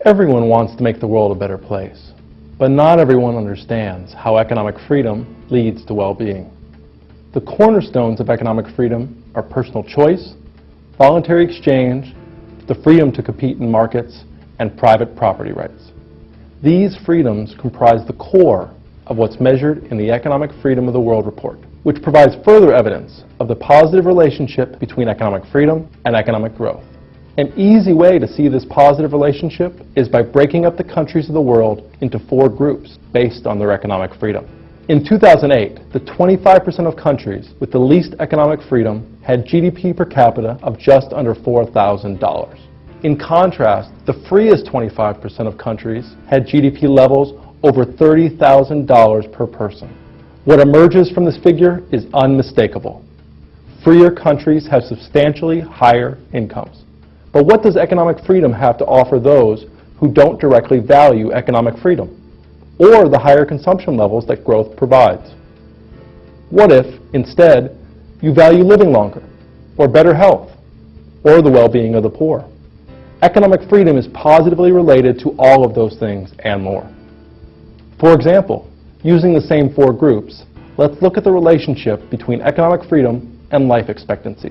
Everyone wants to make the world a better place, but not everyone understands how economic freedom leads to well-being. The cornerstones of economic freedom are personal choice, voluntary exchange, the freedom to compete in markets, and private property rights. These freedoms comprise the core of what's measured in the Economic Freedom of the World Report, which provides further evidence of the positive relationship between economic freedom and economic growth. An easy way to see this positive relationship is by breaking up the countries of the world into 4 groups based on their economic freedom. In 2008, the 25% of countries with the least economic freedom had GDP per capita of just under $4,000. In contrast, the freest 25% of countries had GDP levels over $30,000 per person. What emerges from this figure is unmistakable. Freer countries have substantially higher incomes. But what does economic freedom have to offer those who don't directly value economic freedom, or the higher consumption levels that growth provides? What if, instead, you value living longer, or better health, or the well-being of the poor? Economic freedom is positively related to all of those things and more. For example, using the same 4 groups, let's look at the relationship between economic freedom and life expectancy.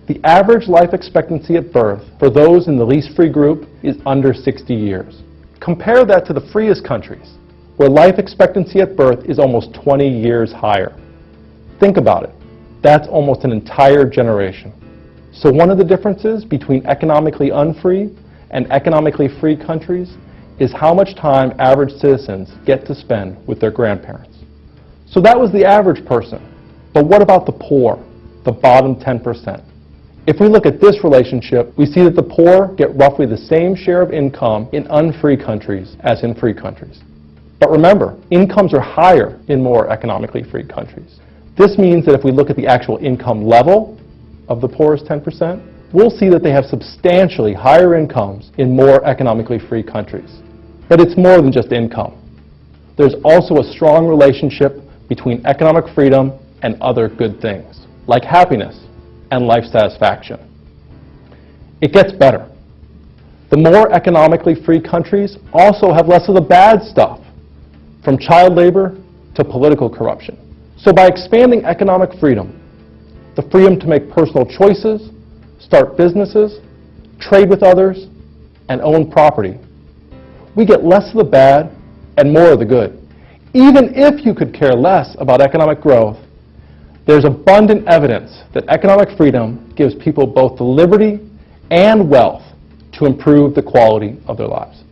The average life expectancy at birth for those in the least free group is under 60 years. Compare that to the freest countries, where life expectancy at birth is almost 20 years higher. Think about it. That's almost an entire generation. So one of the differences between economically unfree and economically free countries is how much time average citizens get to spend with their grandparents. So that was the average person. But what about the poor, the bottom 10%? If we look at this relationship, we see that the poor get roughly the same share of income in unfree countries as in free countries. But remember, incomes are higher in more economically free countries. This means that if we look at the actual income level of the poorest 10%, we'll see that they have substantially higher incomes in more economically free countries. But it's more than just income. There's also a strong relationship between economic freedom and other good things, like happiness and life satisfaction. It gets better. The more economically free countries also have less of the bad stuff, from child labor to political corruption. So by expanding economic freedom, the freedom to make personal choices, start businesses, trade with others, and own property, we get less of the bad and more of the good. Even if you could care less about economic growth, there's abundant evidence that economic freedom gives people both the liberty and wealth to improve the quality of their lives.